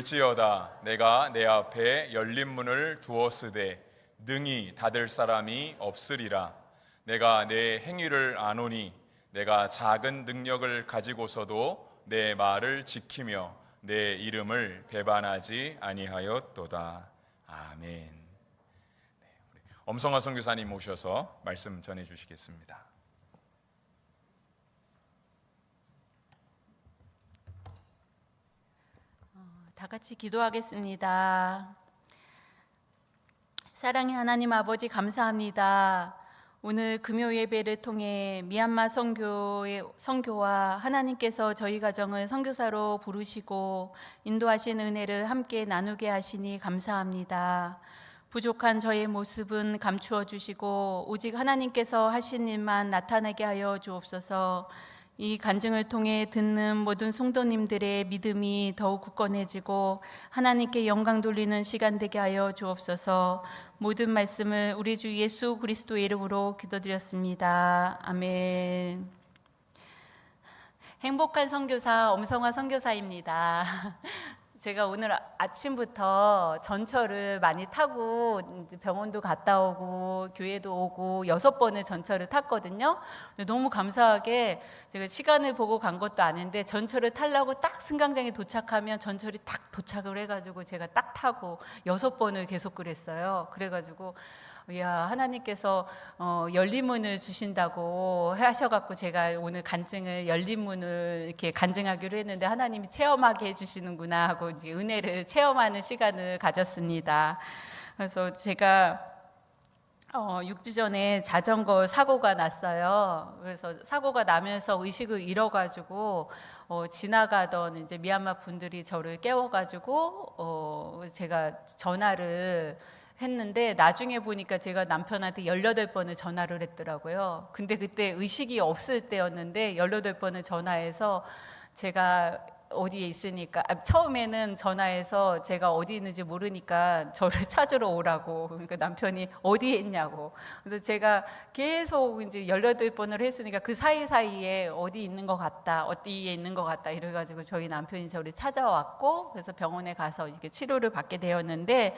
볼지어다 내가 내 앞에 열린 문을 두었으되 능히 닫을 사람이 없으리라. 내가 내 행위를 아노니 내가 작은 능력을 가지고서도 내 말을 지키며 내 이름을 배반하지 아니하였도다. 아멘. 엄성화 선교사님 모셔서 말씀 전해 주시겠습니다. 다 같이 기도하겠습니다. 사랑의 하나님 아버지, 감사합니다. 오늘 금요 예배를 통해 미얀마 선교와 하나님께서 저희 가정을 선교사로 부르시고 인도하신 은혜를 함께 나누게 하시니 감사합니다. 부족한 저의 모습은 감추어 주시고 오직 하나님께서 하신 일만 나타나게 하여 주옵소서. 이 간증을 통해 듣는 모든 성도님들의 믿음이 더욱 굳건해지고 하나님께 영광 돌리는 시간 되게 하여 주옵소서. 모든 말씀을 우리 주 예수 그리스도의 이름으로 기도드렸습니다. 아멘. 행복한 선교사 엄성화 선교사입니다. 제가 오늘 아침부터 전철을 많이 타고 병원도 갔다 오고 교회도 오고 6번을 전철을 탔거든요. 너무 감사하게 제가 시간을 보고 간 것도 아닌데 전철을 타려고 딱 승강장에 도착하면 전철이 딱 도착을 해가지고 제가 딱 타고 6번을 계속 그랬어요. 그래가지고 이야, 하나님께서 열린 문을 주신다고 하셔갖고 제가 오늘 간증을 열린 문을 이렇게 간증하기로 했는데 하나님이 체험하게 해주시는구나 하고 이제 은혜를 체험하는 시간을 가졌습니다. 그래서 제가 6주 전에 자전거 사고가 났어요. 그래서 사고가 나면서 의식을 잃어가지고 지나가던 이제 미얀마 분들이 저를 깨워가지고 제가 전화를 했는데 나중에 보니까 제가 남편한테 18번을 전화를 했더라고요. 근데 그때 의식이 없을 때였는데 18번을 전화해서 제가 어디에 있으니까 처음에는 전화해서 제가 어디 있는지 모르니까 저를 찾으러 오라고. 그러니까 남편이 어디에 있냐고. 그래서 제가 계속 이제 18번을 했으니까 그 사이사이에 어디 있는 것 같다, 어디에 있는 것 같다 이래가지고 저희 남편이 저를 찾아왔고 그래서 병원에 가서 이렇게 치료를 받게 되었는데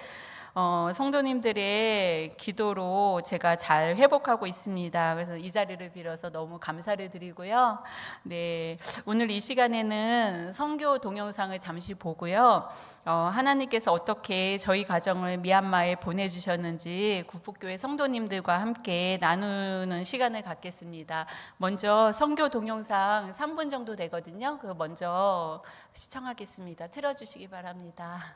성도님들의 기도로 제가 잘 회복하고 있습니다. 그래서 이 자리를 빌어서 너무 감사를 드리고요. 네, 오늘 이 시간에는 선교 동영상을 잠시 보고요. 하나님께서 어떻게 저희 가정을 미얀마에 보내주셨는지 구폭교회 성도님들과 함께 나누는 시간을 갖겠습니다. 먼저 선교 동영상 3분 정도 되거든요. 그거 먼저 시청하겠습니다. 틀어주시기 바랍니다.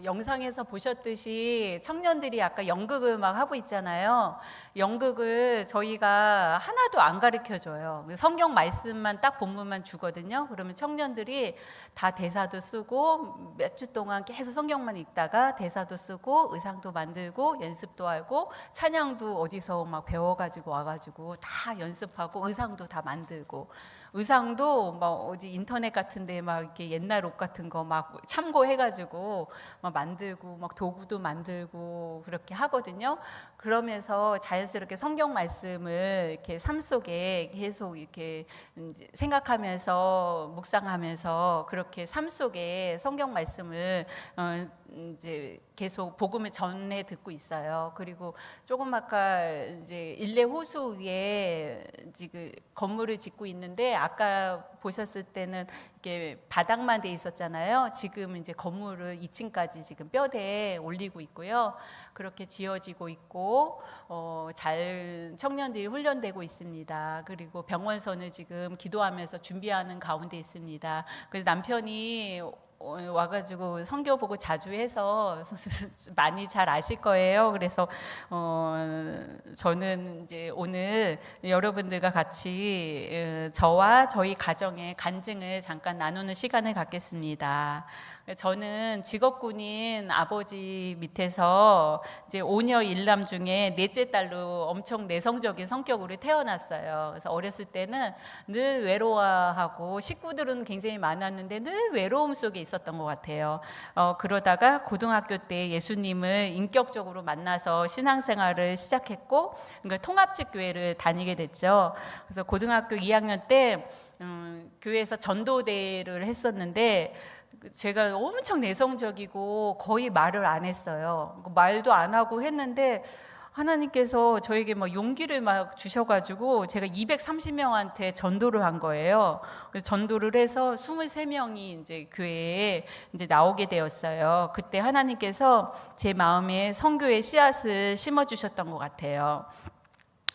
영상에서 보셨듯이 청년들이 아까 연극을 막 하고 있잖아요. 연극을 저희가 하나도 안 가르쳐 줘요. 성경 말씀만 딱 본문만 주거든요. 그러면 청년들이 다 대사도 쓰고 몇 주 동안 계속 성경만 읽다가 대사도 쓰고 의상도 만들고 연습도 하고 찬양도 어디서 막 배워가지고 와가지고 다 연습하고 의상도 다 만들고, 의상도 막 어디 인터넷 같은데 막 이렇게 옛날 옷 같은 거 막 참고해가지고 막 만들고 막 도구도 만들고 그렇게 하거든요. 그러면서 자연스럽게 성경 말씀을 이렇게 삶 속에 계속 이렇게 이제 생각하면서 묵상하면서 그렇게 삶 속에 성경 말씀을 이제 계속 복음을 전해 듣고 있어요. 그리고 조금 아까 이제 일례 호수 위에 지금 건물을 짓고 있는데 아까 보셨을 때는 이렇게 바닥만 돼 있었잖아요. 지금 이제 건물을 2층까지 지금 뼈대에 올리고 있고요. 그렇게 지어지고 있고 잘 청년들이 훈련되고 있습니다. 그리고 병원선을 지금 기도하면서 준비하는 가운데 있습니다. 그래서 남편이 와가지고 선교 보고 자주 해서 많이 잘 아실 거예요. 그래서 저는 이제 오늘 여러분들과 같이 저와 저희 가정의 간증을 잠깐 나누는 시간을 갖겠습니다. 저는 직업군인 아버지 밑에서 이제 5녀 1남 중에 넷째 딸로 엄청 내성적인 성격으로 태어났어요. 그래서 어렸을 때는 늘 외로워하고 식구들은 굉장히 많았는데 늘 외로움 속에 있었던 것 같아요. 그러다가 고등학교 때 예수님을 인격적으로 만나서 신앙생활을 시작했고, 그러니까 통합직 교회를 다니게 됐죠. 그래서 고등학교 2학년 때 교회에서 전도대를 했었는데 제가 엄청 내성적이고 거의 말을 안 했어요. 말도 안 하고 했는데 하나님께서 저에게 막 용기를 막 주셔가지고 제가 230명한테 전도를 한 거예요. 그래서 전도를 해서 23명이 이제 교회에 이제 나오게 되었어요. 그때 하나님께서 제 마음에 선교의 씨앗을 심어 주셨던 것 같아요.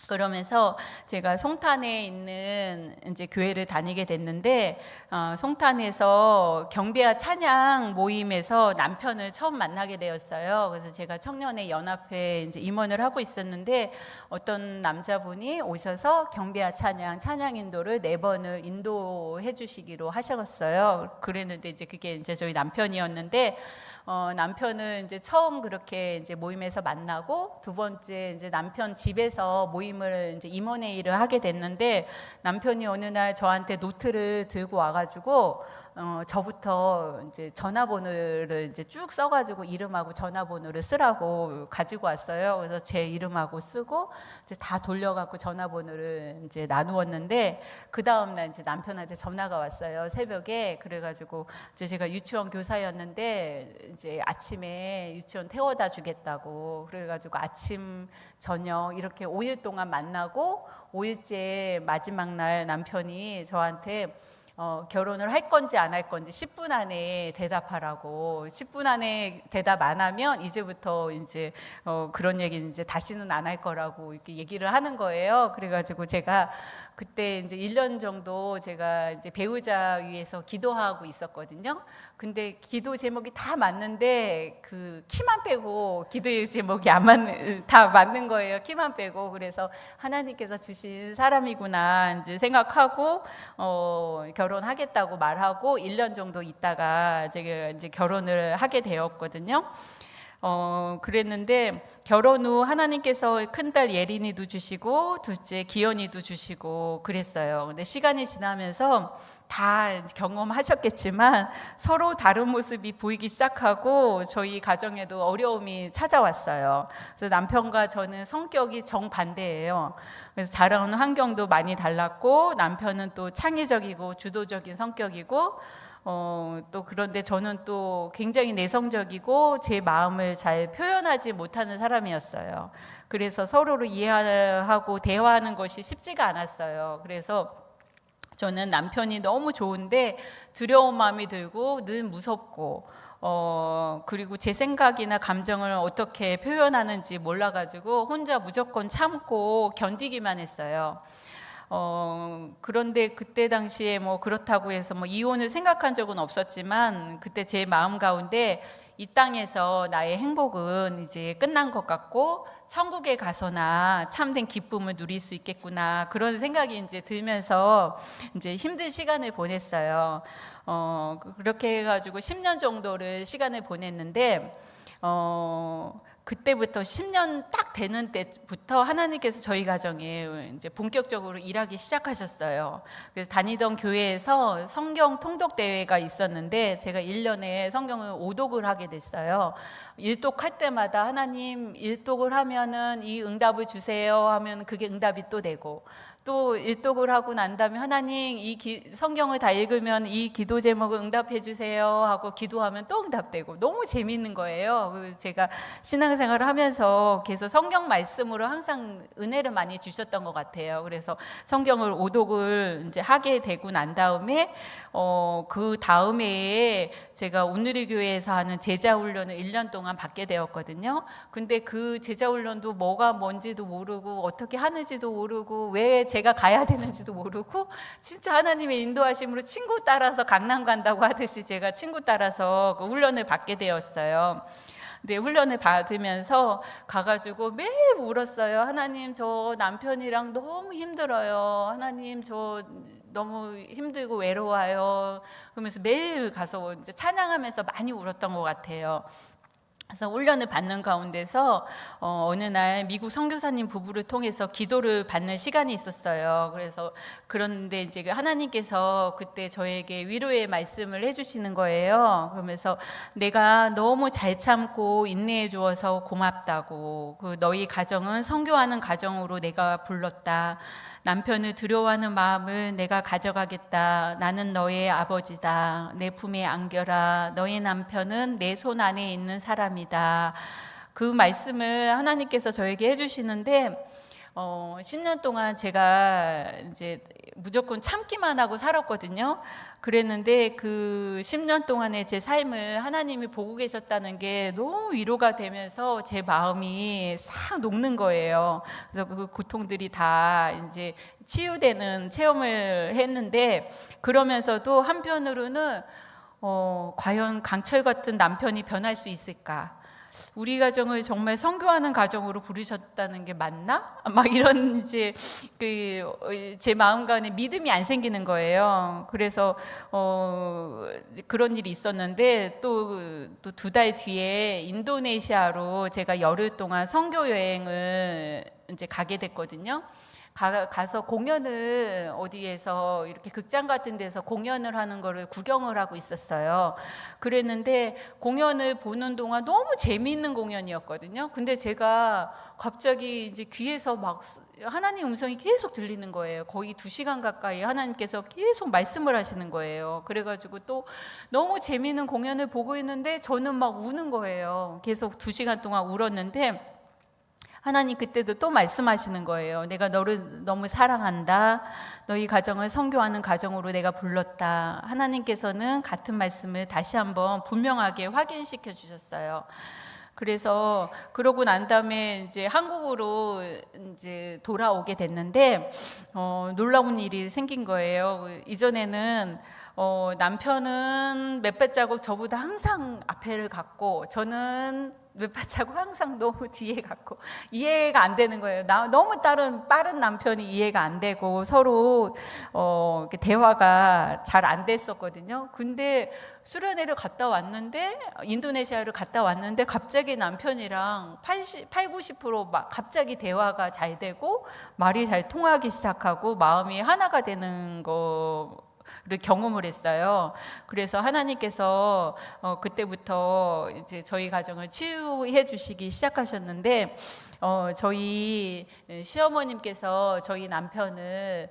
그러면서 제가 송탄에 있는 이제 교회를 다니게 됐는데 송탄에서 경배와 찬양 모임에서 남편을 처음 만나게 되었어요. 그래서 제가 청년의 연합회 이제 임원을 하고 있었는데 어떤 남자분이 오셔서 경배와 찬양 인도를 4번을 인도해 주시기로 하셨어요. 그랬는데 이제 그게 이제 저희 남편이었는데 남편을 이제 처음 그렇게 이제 모임에서 만나고 두 번째 이제 남편 집에서 모임을 이제 임원회의를 하게 됐는데 남편이 어느 날 저한테 노트를 들고 와가지고 저부터 이제 전화번호를 이제 쭉 써가지고 이름하고 전화번호를 쓰라고 가지고 왔어요. 그래서 제 이름하고 쓰고 이제 다 돌려갖고 전화번호를 이제 나누었는데 그 다음 날 이제 남편한테 전화가 왔어요. 새벽에. 그래가지고 이제 제가 유치원 교사였는데 이제 아침에 유치원 태워다 주겠다고 그래가지고 아침 저녁 이렇게 5일 동안 만나고 5일째 마지막 날 남편이 저한테 결혼을 할 건지 안 할 건지 10분 안에 대답하라고. 10분 안에 대답 안 하면 이제부터 이제 그런 얘기는 이제 다시는 안 할 거라고 이렇게 얘기를 하는 거예요. 그래가지고 제가 그때 이제 1년 정도 제가 이제 배우자 위해서 기도하고 있었거든요. 근데 기도 제목이 다 맞는데 그 키만 빼고 기도 제목이 다 맞는 거예요. 키만 빼고. 그래서 하나님께서 주신 사람이구나 이제 생각하고 결혼하겠다고 말하고 1년 정도 있다가 제가 이제 결혼을 하게 되었거든요. 그랬는데 결혼 후 하나님께서 큰딸 예린이도 주시고 둘째 기현이도 주시고 그랬어요. 근데 시간이 지나면서 다 경험하셨겠지만 서로 다른 모습이 보이기 시작하고 저희 가정에도 어려움이 찾아왔어요. 그래서 남편과 저는 성격이 정반대예요. 그래서 자라는 환경도 많이 달랐고 남편은 또 창의적이고 주도적인 성격이고 또 그런데 저는 또 굉장히 내성적이고 제 마음을 잘 표현하지 못하는 사람이었어요. 그래서 서로를 이해하고 대화하는 것이 쉽지가 않았어요. 그래서 저는 남편이 너무 좋은데 두려운 마음이 들고 늘 무섭고 그리고 제 생각이나 감정을 어떻게 표현하는지 몰라가지고 혼자 무조건 참고 견디기만 했어요. 그런데 그때 당시에 뭐 그렇다고 해서 뭐 이혼을 생각한 적은 없었지만 그때 제 마음 가운데 이 땅에서 나의 행복은 이제 끝난 것 같고 천국에 가서나 참된 기쁨을 누릴 수 있겠구나, 그런 생각이 이제 들면서 이제 힘든 시간을 보냈어요. 그렇게 해가지고 10년 정도를 시간을 보냈는데 그때부터 10년 딱 되는 때부터 하나님께서 저희 가정에 이제 본격적으로 일하기 시작하셨어요. 그래서 다니던 교회에서 성경 통독 대회가 있었는데 제가 1년에 성경을 5독을 하게 됐어요. 일독할 때마다 하나님, 일독을 하면은 이 응답을 주세요 하면 그게 응답이 또 되고, 또 일독을 하고 난 다음에 하나님 성경을 다 읽으면 이 기도 제목을 응답해 주세요 하고 기도하면 또 응답되고, 너무 재미있는 거예요. 그래서 제가 신앙생활을 하면서 계속 성경 말씀으로 항상 은혜를 많이 주셨던 것 같아요. 그래서 성경을 오독을 이제 하게 되고 난 다음에 그 다음에 제가 온누리 교회에서 하는 제자 훈련을 1년 동안 받게 되었거든요. 근데 그 제자 훈련도 뭐가 뭔지도 모르고 어떻게 하는지도 모르고 왜 제가 가야 되는지도 모르고, 진짜 하나님의 인도하심으로 친구 따라서 강남 간다고 하듯이 제가 친구 따라서 그 훈련을 받게 되었어요. 네, 훈련을 받으면서 가가지고 매일 울었어요. 하나님, 저 남편이랑 너무 힘들어요. 하나님, 저 너무 힘들고 외로워요. 그러면서 매일 가서 이제 찬양하면서 많이 울었던 것 같아요. 그래서 훈련을 받는 가운데서 어느 날 미국 선교사님 부부를 통해서 기도를 받는 시간이 있었어요. 그래서 그런데 이제 하나님께서 그때 저에게 위로의 말씀을 해주시는 거예요. 그러면서 내가 너무 잘 참고 인내해 주어서 고맙다고, 그 너희 가정은 선교하는 가정으로 내가 불렀다. 남편을 두려워하는 마음을 내가 가져가겠다. 나는 너의 아버지다. 내 품에 안겨라. 너의 남편은 내 손 안에 있는 사람이다. 그 말씀을 하나님께서 저에게 해주시는데 10년 동안 제가 이제 무조건 참기만 하고 살았거든요. 그랬는데 그 10년 동안의 제 삶을 하나님이 보고 계셨다는 게 너무 위로가 되면서 제 마음이 싹 녹는 거예요. 그래서 그 고통들이 다 이제 치유되는 체험을 했는데, 그러면서도 한편으로는 과연 강철 같은 남편이 변할 수 있을까? 우리 가정을 정말 선교하는 가정으로 부르셨다는 게 맞나? 막 이런 이제 제 마음간에 믿음이 안 생기는 거예요. 그래서 그런 일이 있었는데 또 2달 뒤에 인도네시아로 제가 열흘 동안 선교 여행을 이제 가게 됐거든요. 가서 공연을 어디에서 이렇게 극장 같은 데서 공연을 하는 거를 구경을 하고 있었어요. 그랬는데 공연을 보는 동안 너무 재미있는 공연이었거든요. 근데 제가 갑자기 이제 귀에서 막 하나님 음성이 계속 들리는 거예요. 거의 2시간 가까이 하나님께서 계속 말씀을 하시는 거예요. 그래가지고 또 너무 재미있는 공연을 보고 있는데 저는 막 우는 거예요. 계속 2시간 동안 울었는데 하나님 그때도 또 말씀하시는 거예요. 내가 너를 너무 사랑한다. 너희 가정을 선교하는 가정으로 내가 불렀다. 하나님께서는 같은 말씀을 다시 한번 분명하게 확인시켜 주셨어요. 그래서 그러고 난 다음에 이제 한국으로 이제 돌아오게 됐는데 놀라운 일이 생긴 거예요. 이전에는 남편은 몇 발자국 저보다 항상 앞에를 갔고 저는 몇 발자국 항상 너무 뒤에 갔고 이해가 안 되는 거예요. 너무 빠른 남편이 이해가 안 되고 서로 대화가 잘 안 됐었거든요. 근데 수련회를 갔다 왔는데 인도네시아를 갔다 왔는데 갑자기 남편이랑 80-90% 갑자기 대화가 잘 되고 말이 잘 통하기 시작하고 마음이 하나가 되는 를 경험을 했어요. 그래서 하나님께서 그때부터 이제 저희 가정을 치유해 주시기 시작하셨는데 저희 시어머님께서 저희 남편을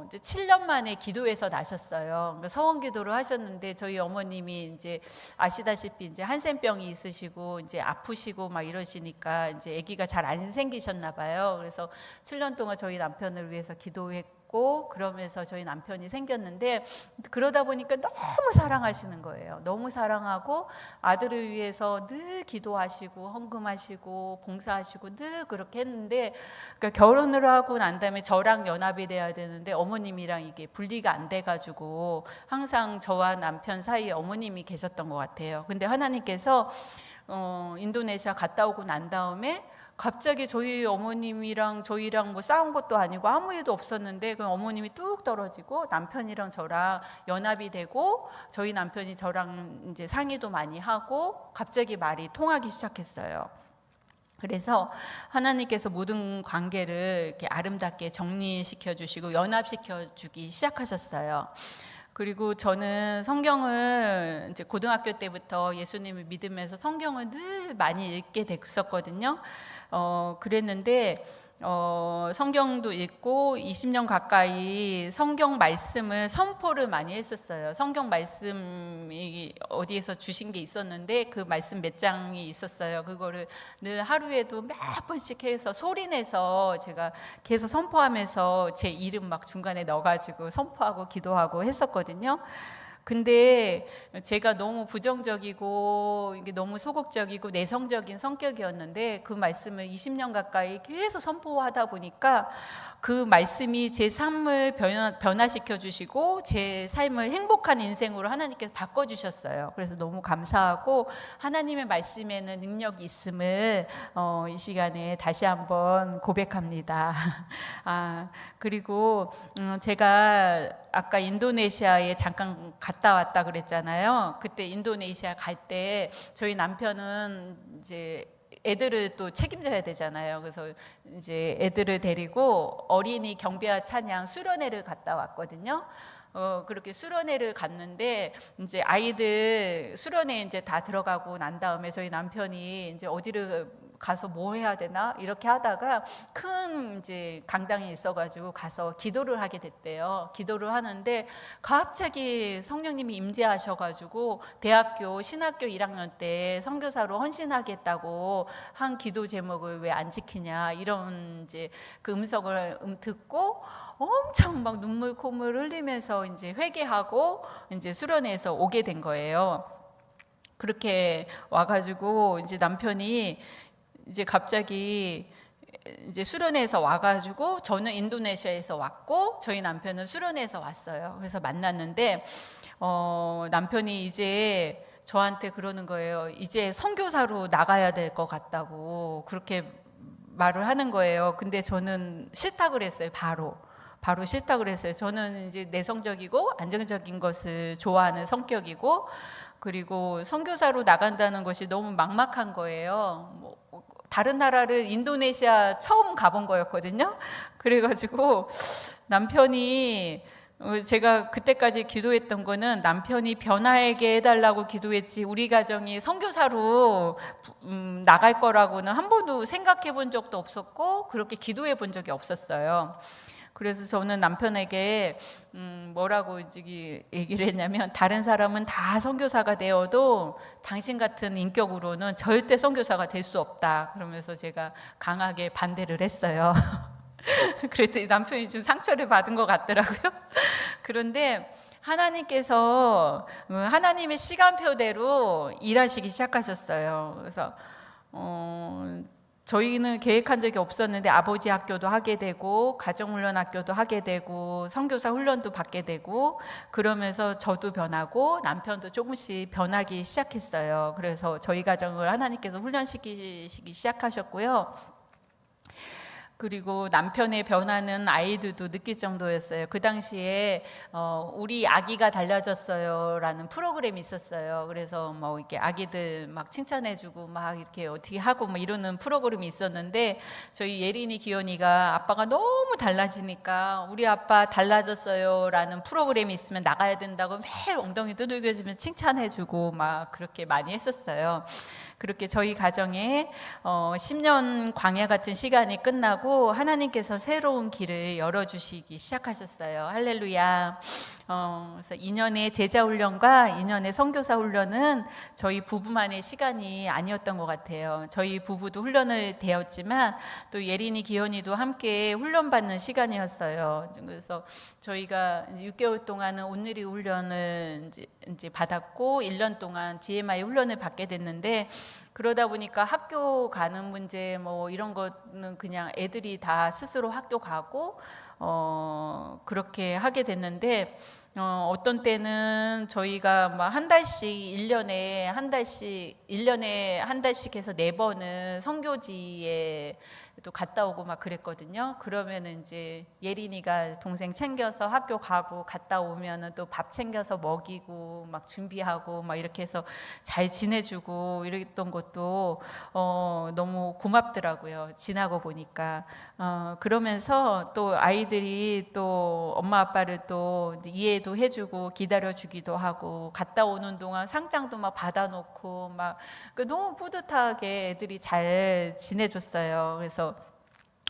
이제 7년 만에 기도해서 나셨어요. 서원 기도를 하셨는데 저희 어머님이 이제 아시다시피 이제 한센병이 있으시고 이제 아프시고 막 이러시니까 이제 아기가 잘 안 생기셨나 봐요. 그래서 7년 동안 저희 남편을 위해서 기도했고 있고 그러면서 저희 남편이 생겼는데, 그러다 보니까 너무 사랑하시는 거예요. 너무 사랑하고 아들을 위해서 늘 기도하시고 헌금하시고 봉사하시고 늘 그렇게 했는데, 그러니까 결혼을 하고 난 다음에 저랑 연합이 돼야 되는데 어머님이랑 이게 분리가 안 돼가지고 항상 저와 남편 사이에 어머님이 계셨던 것 같아요. 근데 하나님께서 인도네시아 갔다 오고 난 다음에 갑자기 저희 어머님이랑 저희랑 뭐 싸운 것도 아니고 아무 일도 없었는데, 그 어머님이 뚝 떨어지고 남편이랑 저랑 연합이 되고 저희 남편이 저랑 이제 상의도 많이 하고 갑자기 말이 통하기 시작했어요. 그래서 하나님께서 모든 관계를 이렇게 아름답게 정리시켜 주시고 연합시켜 주기 시작하셨어요. 그리고 저는 성경을 이제 고등학교 때부터 예수님을 믿으면서 성경을 늘 많이 읽게 됐었거든요. 그랬는데 성경도 읽고 20년 가까이 성경 말씀을 선포를 많이 했었어요. 성경 말씀이 어디에서 주신 게 있었는데 그 말씀 몇 장이 있었어요. 그거를 늘 하루에도 몇 번씩 해서 소리내서 제가 계속 선포하면서 제 이름 막 중간에 넣어가지고 선포하고 기도하고 했었거든요. 근데 제가 너무 부정적이고 이게 너무 소극적이고 내성적인 성격이었는데 그 말씀을 20년 가까이 계속 선포하다 보니까 그 말씀이 제 삶을 변화시켜 주시고 제 삶을 행복한 인생으로 하나님께서 바꿔주셨어요. 그래서 너무 감사하고 하나님의 말씀에는 능력이 있음을 이 시간에 다시 한번 고백합니다. 그리고 제가 아까 인도네시아에 잠깐 갔다 왔다 그랬잖아요. 그때 인도네시아 갈 때 저희 남편은 이제 애들을 또 책임져야 되잖아요. 그래서 이제 애들을 데리고 어린이 경배와 찬양 수련회를 갔다 왔거든요. 그렇게 수련회를 갔는데 이제 아이들 수련회 이제 다 들어가고 난 다음에 저희 남편이 이제 어디를 가서 뭐 해야 되나 이렇게 하다가 큰 이제 강당이 있어가지고 가서 기도를 하게 됐대요. 기도를 하는데 갑자기 성령님이 임재하셔가지고 대학교 신학교 1학년 때 선교사로 헌신하겠다고 한 기도 제목을 왜 안 지키냐 이런 이제 그 음성을 듣고 엄청 막 눈물 콧물 흘리면서 이제 회개하고 이제 수련회에서 오게 된 거예요. 그렇게 와가지고 이제 남편이 이제 갑자기 이제 수련회에서 와가지고 저는 인도네시아에서 왔고 저희 남편은 수련회에서 왔어요. 그래서 만났는데 남편이 이제 저한테 그러는 거예요. 이제 선교사로 나가야 될 것 같다고 그렇게 말을 하는 거예요. 근데 저는 싫다 그랬어요. 바로 싫다 그랬어요. 저는 이제 내성적이고 안정적인 것을 좋아하는 성격이고 그리고 선교사로 나간다는 것이 너무 막막한 거예요. 다른 나라를 인도네시아 처음 가본 거였거든요. 그래가지고 남편이 제가 그때까지 기도했던 거는 남편이 변화하게 해달라고 기도했지 우리 가정이 선교사로 나갈 거라고는 한 번도 생각해 본 적도 없었고 그렇게 기도해 본 적이 없었어요. 그래서 저는 남편에게 뭐라고 얘기를 했냐면 다른 사람은 다 선교사가 되어도 당신 같은 인격으로는 절대 선교사가 될 수 없다. 그러면서 제가 강하게 반대를 했어요. 그랬더니 남편이 좀 상처를 받은 것 같더라고요. 그런데 하나님께서 하나님의 시간표대로 일하시기 시작하셨어요. 그래서 저희는 계획한 적이 없었는데 아버지 학교도 하게 되고 가정훈련 학교도 하게 되고 선교사 훈련도 받게 되고 그러면서 저도 변하고 남편도 조금씩 변하기 시작했어요. 그래서 저희 가정을 하나님께서 훈련시키시기 시작하셨고요. 그리고 남편의 변화는 아이들도 느낄 정도였어요. 그 당시에 우리 아기가 달라졌어요 라는 프로그램이 있었어요. 그래서 뭐 이렇게 아기들 막 칭찬해주고 막 이렇게 어떻게 하고 뭐 이러는 프로그램이 있었는데 저희 예린이 기현이가 아빠가 너무 달라지니까 우리 아빠 달라졌어요 라는 프로그램이 있으면 나가야 된다고 매일 엉덩이 두들겨주면 칭찬해주고 막 그렇게 많이 했었어요. 그렇게 저희 가정에 10년 광야 같은 시간이 끝나고 하나님께서 새로운 길을 열어주시기 시작하셨어요. 할렐루야. 그래서 2년의 제자 훈련과 2년의 선교사 훈련은 저희 부부만의 시간이 아니었던 것 같아요. 저희 부부도 훈련을 되었지만 또 예린이, 기현이도 함께 훈련받는 시간이었어요. 그래서 저희가 6개월 동안은 온누리 훈련을 이제 받았고 1년 동안 GMI 훈련을 받게 됐는데, 그러다 보니까 학교 가는 문제 뭐 이런 거는 그냥 애들이 다 스스로 학교 가고 그렇게 하게 됐는데, 어떤 때는 저희가 막 한 달씩 1년에 한 달씩 해서 4번은 선교지에 또 갔다 오고 막 그랬거든요. 그러면은 이제 예린이가 동생 챙겨서 학교 가고 갔다 오면은 또 밥 챙겨서 먹이고 막 준비하고 막 이렇게 해서 잘 지내주고 이랬던 것도 너무 고맙더라고요. 지나고 보니까. 그러면서 또 아이들이 또 엄마 아빠를 또 이해도 해주고 기다려주기도 하고, 갔다 오는 동안 상장도 막 받아놓고 막 너무 뿌듯하게 애들이 잘 지내줬어요. 그래서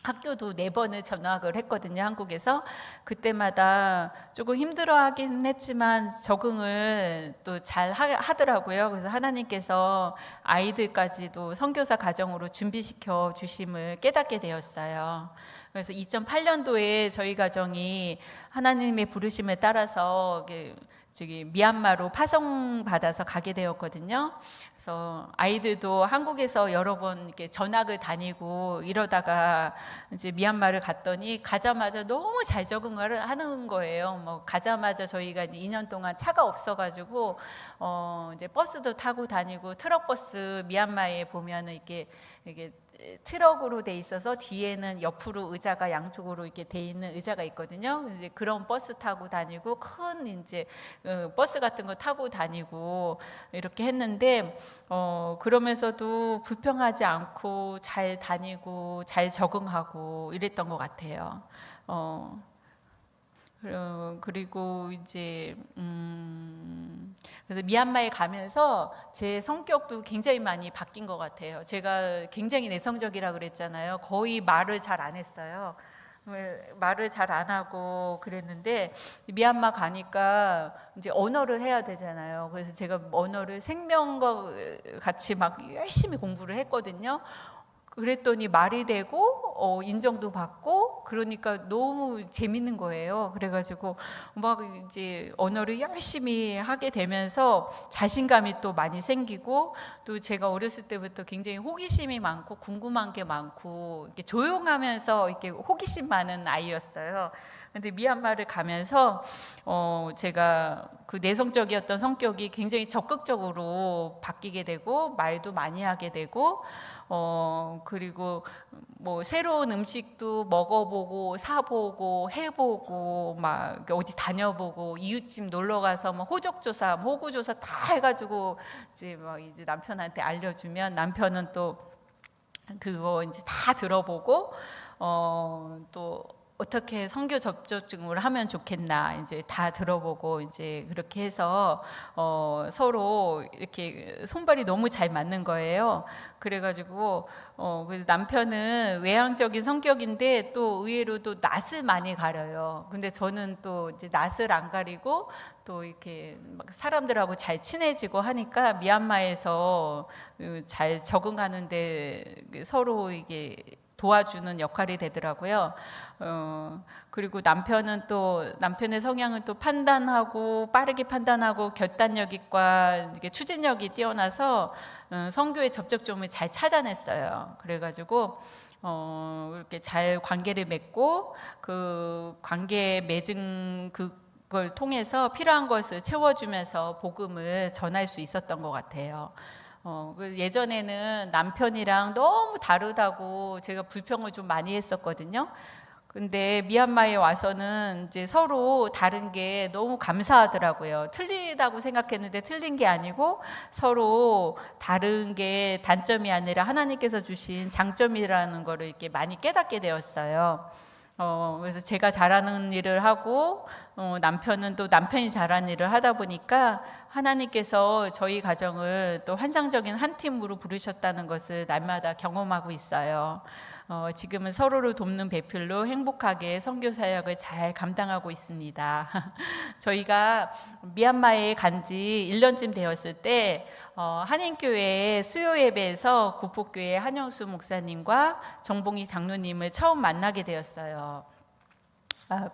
학교도 4번을 전학을 했거든요, 한국에서. 그때마다 조금 힘들어하긴 했지만 적응을 또 잘 하더라고요. 그래서 하나님께서 아이들까지도 선교사 가정으로 준비시켜 주심을 깨닫게 되었어요. 그래서 2008년도에 저희 가정이 하나님의 부르심에 따라서 미얀마로 파송받아서 가게 되었거든요. 그래서 아이들도 한국에서 여러 번 이렇게 전학을 다니고 이러다가 이제 미얀마를 갔더니 가자마자 너무 잘 적응을 하는 거예요. 뭐 가자마자 저희가 이제 2년 동안 차가 없어가지고 이제 버스도 타고 다니고, 트럭 버스 미얀마에 보면은 이게 트럭으로 돼 있어서 뒤에는 옆으로 의자가 양쪽으로 이렇게 돼 있는 의자가 있거든요. 이제 그런 버스 타고 다니고, 큰 이제 버스 같은 거 타고 다니고 이렇게 했는데, 그러면서도 불평하지 않고 잘 다니고 잘 적응하고 이랬던 것 같아요. 그리고 이제 그래서 미얀마에 가면서 제 성격도 굉장히 많이 바뀐 것 같아요. 제가 굉장히 내성적이라 그랬잖아요. 거의 말을 잘 안 했어요. 말을 잘 안 하고 그랬는데, 미얀마 가니까 이제 언어를 해야 되잖아요. 그래서 제가 언어를 생명과 같이 막 열심히 공부를 했거든요. 그랬더니 말이 되고 인정도 받고, 그러니까 너무 재밌는 거예요. 그래가지고 막 이제 언어를 열심히 하게 되면서 자신감이 또 많이 생기고, 또 제가 어렸을 때부터 굉장히 호기심이 많고 궁금한 게 많고 이렇게 조용하면서 이렇게 호기심 많은 아이였어요. 근데 미얀마를 가면서 제가 그 내성적이었던 성격이 굉장히 적극적으로 바뀌게 되고, 말도 많이 하게 되고, 그리고 뭐 새로운 음식도 먹어보고 사보고 해보고 막 어디 다녀보고, 이웃집 놀러 가서 뭐 호적조사, 호구조사 다 해가지고 이제 막 이제 남편한테 알려주면 남편은 또 그거 이제 다 들어보고, 또 어떻게 선교 접촉을 하면 좋겠나 이제 다 들어보고, 이제 그렇게 해서 서로 이렇게 손발이 너무 잘 맞는 거예요. 그래가지고 남편은 외향적인 성격인데 또 의외로 또 낯을 많이 가려요. 근데 저는 또 이제 낯을 안 가리고 또 이렇게 막 사람들하고 잘 친해지고 하니까 미얀마에서 잘 적응하는데 서로 이게 도와주는 역할이 되더라고요. 그리고 남편의 성향은 또 판단하고 빠르게 판단하고 결단력과 추진력이 뛰어나서 선교의 접촉점을 잘 찾아냈어요. 그래가지고 이렇게 잘 관계를 맺고, 그 관계 맺은 그걸 통해서 필요한 것을 채워주면서 복음을 전할 수 있었던 것 같아요. 예전에는 남편이랑 너무 다르다고 제가 불평을 좀 많이 했었거든요. 근데 미얀마에 와서는 이제 서로 다른 게 너무 감사하더라고요. 틀리다고 생각했는데 틀린 게 아니고 서로 다른 게 단점이 아니라 하나님께서 주신 장점이라는 거를 이렇게 많이 깨닫게 되었어요. 그래서 제가 잘하는 일을 하고 남편은 또 남편이 잘하는 일을 하다 보니까 하나님께서 저희 가정을 또 환상적인 한 팀으로 부르셨다는 것을 날마다 경험하고 있어요. 지금은 서로를 돕는 배필로 행복하게 선교 사역을 잘 감당하고 있습니다. 저희가 미얀마에 간 지 1년쯤 되었을 때 한인교회 수요 예배에서 구폭교회 한영수 목사님과 정봉희 장로님을 처음 만나게 되었어요.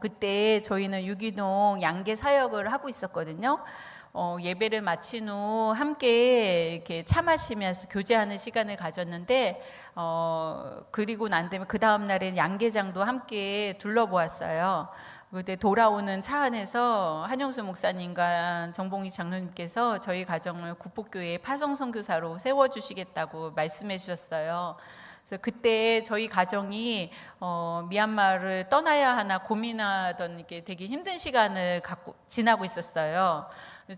그때 저희는 유기농 양계 사역을 하고 있었거든요. 예배를 마친 후 함께 이렇게 차 마시면서 교제하는 시간을 가졌는데 그리고 난 다음에 그 다음 날엔 양계장도 함께 둘러보았어요. 그때 돌아오는 차 안에서 한영수 목사님과 정봉희 장로님께서 저희 가정을 구폭교회 파송 선교사로 세워주시겠다고 말씀해 주셨어요. 그래서 그때 저희 가정이 미얀마를 떠나야 하나 고민하던 게 되게 힘든 시간을 지나고 있었어요.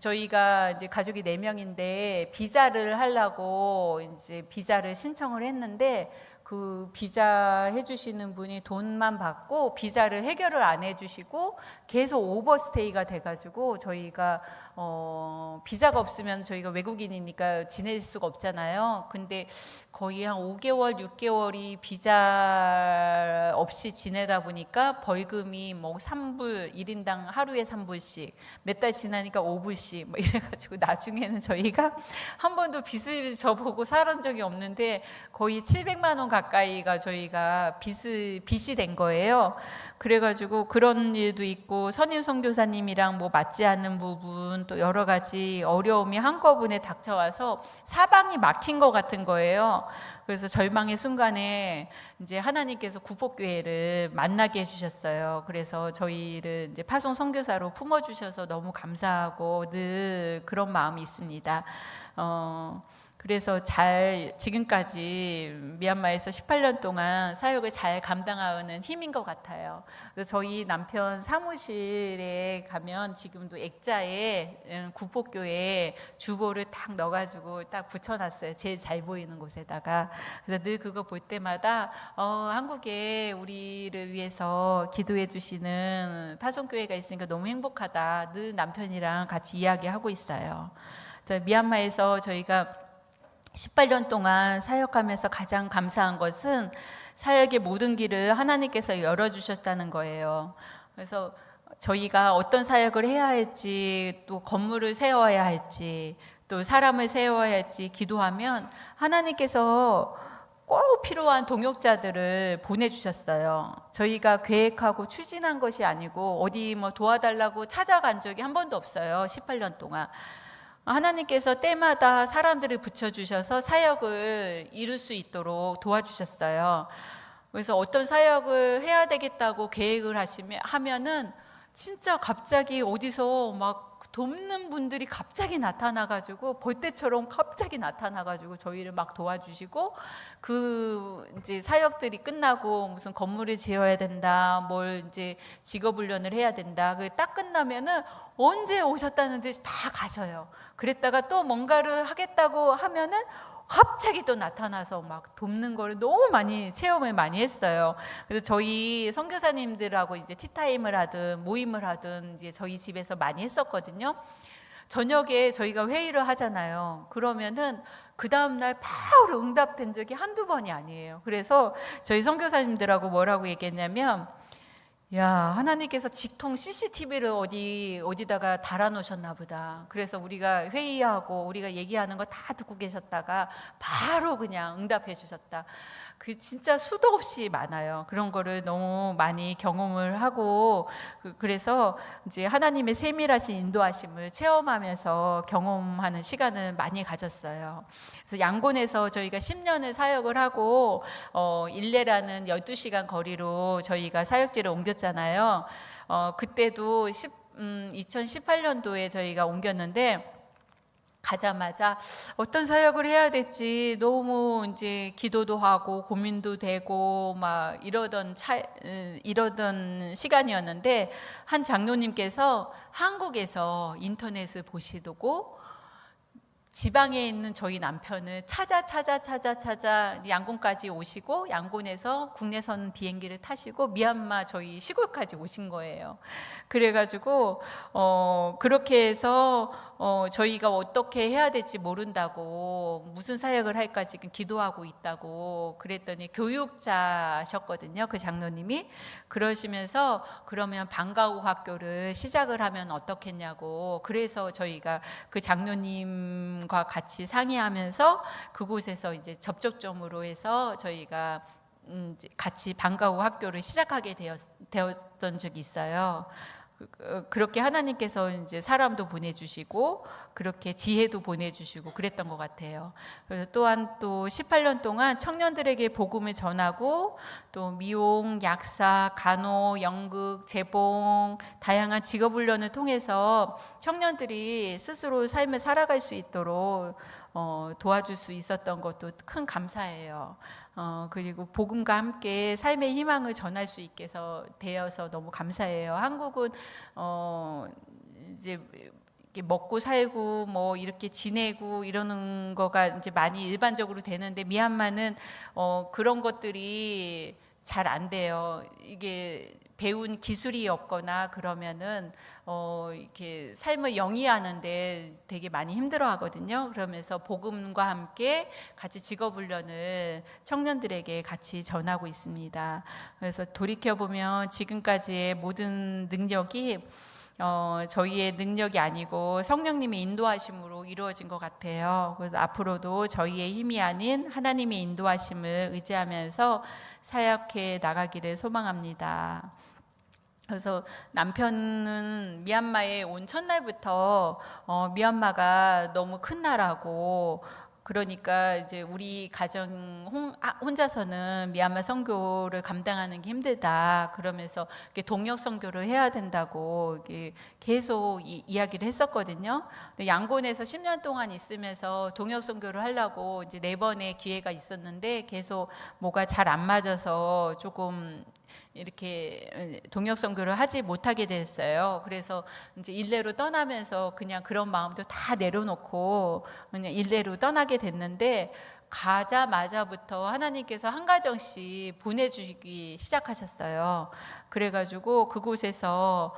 저희가 이제 가족이 4명인데 비자를 하려고 이제 비자를 신청을 했는데 그 비자 해주시는 분이 돈만 받고 비자를 해결을 안 해주시고 계속 오버스테이가 돼가지고 저희가 비자가 없으면 저희가 외국인이니까 지낼 수가 없잖아요. 근데 거의 한 5개월, 6개월이 비자 없이 지내다 보니까 벌금이 뭐 3불, 1인당 하루에 3불씩, 몇 달 지나니까 5불씩 뭐 이래가지고 나중에는 저희가 한 번도 빚을 져보고 살은 적이 없는데 거의 700만 원 가까이가 저희가 빚이 된 거예요. 그래가지고 그런 일도 있고 선임 선교사님이랑 뭐 맞지 않는 부분 또 여러 가지 어려움이 한꺼번에 닥쳐와서 사방이 막힌 것 같은 거예요. 그래서 절망의 순간에 이제 하나님께서 구폭교회를 만나게 해주셨어요. 그래서 저희를 이제 파송 선교사로 품어주셔서 너무 감사하고 늘 그런 마음이 있습니다. 그래서 지금까지 미얀마에서 18년 동안 사역을 잘 감당하는 힘인 것 같아요. 그래서 저희 남편 사무실에 가면 지금도 액자에 구폭교회 주보를 딱 넣어가지고 딱 붙여놨어요. 제일 잘 보이는 곳에다가. 그래서 늘 그거 볼 때마다 한국에 우리를 위해서 기도해 주시는 파송교회가 있으니까 너무 행복하다. 늘 남편이랑 같이 이야기하고 있어요. 미얀마에서 저희가 18년 동안 사역하면서 가장 감사한 것은 사역의 모든 길을 하나님께서 열어주셨다는 거예요. 그래서 저희가 어떤 사역을 해야 할지, 또 건물을 세워야 할지, 또 사람을 세워야 할지 기도하면 하나님께서 꼭 필요한 동역자들을 보내주셨어요. 저희가 계획하고 추진한 것이 아니고 어디 뭐 도와달라고 찾아간 적이 한 번도 없어요. 18년 동안. 하나님께서 때마다 사람들을 붙여주셔서 사역을 이룰 수 있도록 도와주셨어요. 그래서 어떤 사역을 해야 되겠다고 계획을 하면은 진짜 갑자기 어디서 막 돕는 분들이 갑자기 나타나가지고 벌떼처럼 갑자기 나타나가지고 저희를 막 도와주시고 그 이제 사역들이 끝나고 무슨 건물을 지어야 된다, 뭘 이제 직업 훈련을 해야 된다. 그 딱 끝나면은 언제 오셨다는 듯이 다 가셔요. 그랬다가 또 뭔가를 하겠다고 하면은 갑자기 또 나타나서 막 돕는 거를 너무 많이 체험을 많이 했어요. 그래서 저희 선교사님들하고 이제 티타임을 하든 모임을 하든 이제 저희 집에서 많이 했었거든요. 저녁에 저희가 회의를 하잖아요. 그러면은 그 다음날 바로 응답된 적이 한두 번이 아니에요. 그래서 저희 선교사님들하고 뭐라고 얘기했냐면, 야, 하나님께서 직통 CCTV를 어디다가 달아놓으셨나 보다. 그래서 우리가 회의하고 우리가 얘기하는 거 다 듣고 계셨다가 바로 그냥 응답해 주셨다. 그 진짜 수도 없이 많아요. 그런 거를 너무 많이 경험을 하고 그래서 이제 하나님의 세밀하신 인도하심을 체험하면서 경험하는 시간을 많이 가졌어요. 그래서 양곤에서 저희가 10년을 사역을 하고 일레라는 12시간 거리로 저희가 사역지를 옮겼잖아요. 그때도 2018년도에 저희가 옮겼는데 가자마자 어떤 사역을 해야 될지 너무 이제 기도도 하고 고민도 되고 막 이러던 시간이었는데 한 장로님께서 한국에서 인터넷을 보시고 지방에 있는 저희 남편을 찾아 양곤까지 오시고 양곤에서 국내선 비행기를 타시고 미얀마 저희 시골까지 오신 거예요. 그래가지고 그렇게 해서 저희가 어떻게 해야 될지 모른다고, 무슨 사역을 할까 지금 기도하고 있다고 그랬더니 교육자셨거든요, 그 장로님이. 그러시면서 그러면 방과 후 학교를 시작을 하면 어떻겠냐고, 그래서 저희가 그 장로님과 같이 상의하면서 그곳에서 이제 접촉점으로 해서 저희가 이제 같이 방과 후 학교를 시작하게 되었던 적이 있어요. 그렇게 하나님께서 이제 사람도 보내주시고 그렇게 지혜도 보내주시고 그랬던 것 같아요. 그래서 또한 또 18년 동안 청년들에게 복음을 전하고 또 미용, 약사, 간호, 연극, 재봉 다양한 직업 훈련을 통해서 청년들이 스스로 삶을 살아갈 수 있도록 도와줄 수 있었던 것도 큰 감사예요. 그리고 복음과 함께 삶의 희망을 전할 수 있게 되어서 너무 감사해요. 한국은 이제 먹고 살고 뭐 이렇게 지내고 이러는 거가 이제 많이 일반적으로 되는데, 미얀마는 그런 것들이 잘 안 돼요. 이게 배운 기술이 없거나 그러면은 이렇게 삶을 영위하는데 되게 많이 힘들어하거든요. 그러면서 복음과 함께 같이 직업훈련을 청년들에게 같이 전하고 있습니다. 그래서 돌이켜 보면 지금까지의 모든 능력이 저희의 능력이 아니고 성령님의 인도하심으로 이루어진 것 같아요. 그래서 앞으로도 저희의 힘이 아닌 하나님의 인도하심을 의지하면서 사역해 나가기를 소망합니다. 그래서 남편은 미얀마에 온 첫날부터 미얀마가 너무 큰 나라고, 그러니까 이제 우리 가정 혼자서는 미얀마 선교를 감당하는 게 힘들다, 그러면서 동역 선교를 해야 된다고 계속 이야기를 했었거든요. 근데 양곤에서 10년 동안 있으면서 동역 선교를 하려고 이제 4번의 기회가 있었는데 계속 뭐가 잘 안 맞아서 조금 이렇게 동역 선교를 하지 못하게 됐어요. 그래서 이제 일례로 떠나면서 그냥 그런 마음도 다 내려놓고 그냥 일례로 떠나게 됐는데, 가자마자부터 하나님께서 한 가정씩 보내주기 시작하셨어요. 그래가지고 그곳에서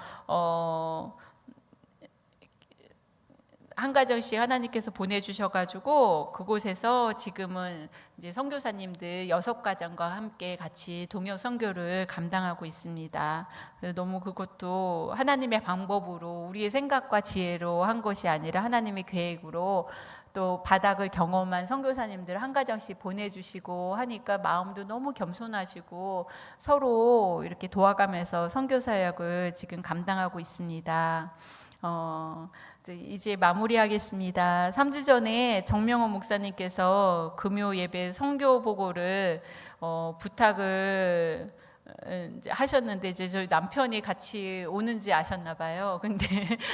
한 가정씩 하나님께서 보내주셔가지고 그곳에서 지금은 이제 선교사님들 6가정과 함께 같이 동역 선교를 감당하고 있습니다. 너무 그것도 하나님의 방법으로, 우리의 생각과 지혜로 한 것이 아니라 하나님의 계획으로 또 바닥을 경험한 선교사님들 한 가정씩 보내주시고 하니까 마음도 너무 겸손하시고 서로 이렇게 도와가면서 선교 사역을 지금 감당하고 있습니다. 이제 마무리하겠습니다. 3주 전에 정명원 목사님께서 금요 예배 선교 보고를 부탁을 이제 하셨는데, 이제 저희 남편이 같이 오는지 아셨나 봐요. 근데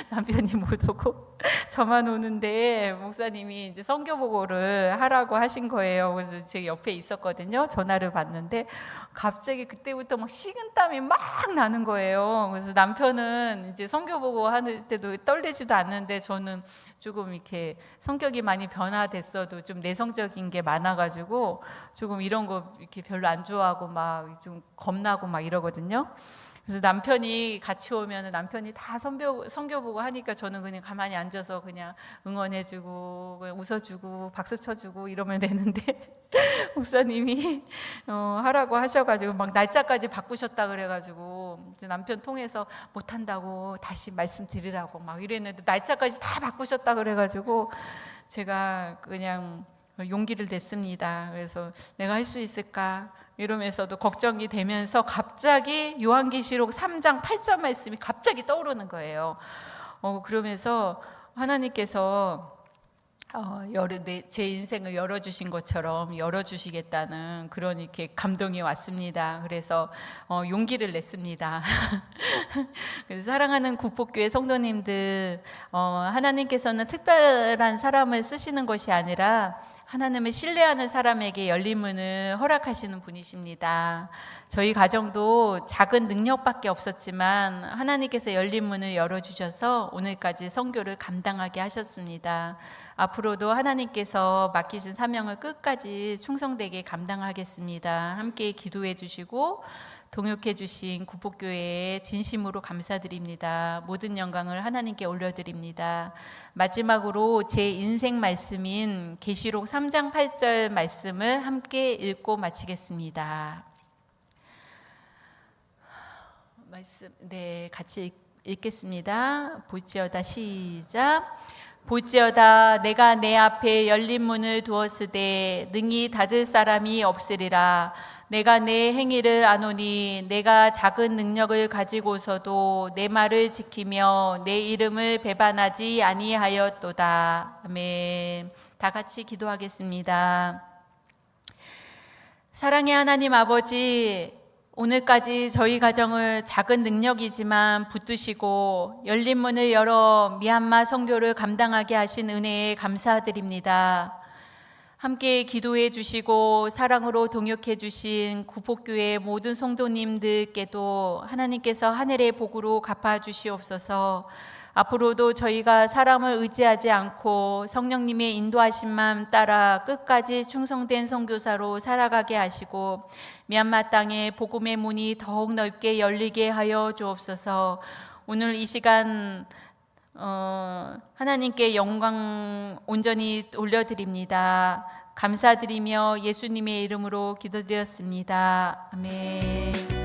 남편이 못 오고 저만 오는데 목사님이 이제 선교 보고를 하라고 하신 거예요. 그래서 제 옆에 있었거든요. 전화를 받는데 갑자기 그때부터 막 식은땀이 막 나는 거예요. 그래서 남편은 이제 선교 보고 하는 때도 떨리지도 않는데 저는 조금 이렇게 성격이 많이 변화됐어도 좀 내성적인 게 많아가지고 조금 이런 거 이렇게 별로 안 좋아하고 막 좀 겁나고 막 이러거든요. 그래서 남편이 같이 오면 남편이 다 선교 보고 하니까 저는 그냥 가만히 앉아서 그냥 응원해주고 그냥 웃어주고 박수 쳐주고 이러면 되는데 목사님이 하라고 하셔가지고 막 날짜까지 바꾸셨다 그래가지고 이제 남편 통해서 못한다고 다시 말씀드리라고 막 이랬는데 날짜까지 다 바꾸셨다 그래가지고 제가 그냥 용기를 냈습니다. 그래서 내가 할 수 있을까 이러면서도 걱정이 되면서 갑자기 요한계시록 3장 8절 말씀이 갑자기 떠오르는 거예요. 그러면서 하나님께서 제 인생을 열어주신 것처럼 열어주시겠다는 그런 이렇게 감동이 왔습니다. 그래서 용기를 냈습니다. 그래서 사랑하는 국복교회 성도님들, 하나님께서는 특별한 사람을 쓰시는 것이 아니라 하나님을 신뢰하는 사람에게 열린 문을 허락하시는 분이십니다. 저희 가정도 작은 능력밖에 없었지만 하나님께서 열린 문을 열어주셔서 오늘까지 선교를 감당하게 하셨습니다. 앞으로도 하나님께서 맡기신 사명을 끝까지 충성되게 감당하겠습니다. 함께 기도해 주시고 동역해 주신 구폭교회에 진심으로 감사드립니다. 모든 영광을 하나님께 올려드립니다. 마지막으로 제 인생 말씀인 계시록 3장 8절 말씀을 함께 읽고 마치겠습니다. 말씀 같이 읽겠습니다. 볼지어다 시작. 볼지어다 내가 내 앞에 열린 문을 두었으되 능히 닫을 사람이 없으리라. 내가 내 행위를 아노니 내가 작은 능력을 가지고서도 내 말을 지키며 내 이름을 배반하지 아니하였도다. 아멘. 다 같이 기도하겠습니다. 사랑의 하나님 아버지, 오늘까지 저희 가정을 작은 능력이지만 붙드시고 열린 문을 열어 미얀마 선교를 감당하게 하신 은혜에 감사드립니다. 함께 기도해 주시고 사랑으로 동역해 주신 구폭교회 모든 성도님들께도 하나님께서 하늘의 복으로 갚아 주시옵소서. 앞으로도 저희가 사람을 의지하지 않고 성령님의 인도하심만 따라 끝까지 충성된 선교사로 살아가게 하시고 미얀마 땅에 복음의 문이 더욱 넓게 열리게 하여 주옵소서. 오늘 이 시간 하나님께 영광 온전히 올려드립니다. 감사드리며 예수님의 이름으로 기도드렸습니다. 아멘.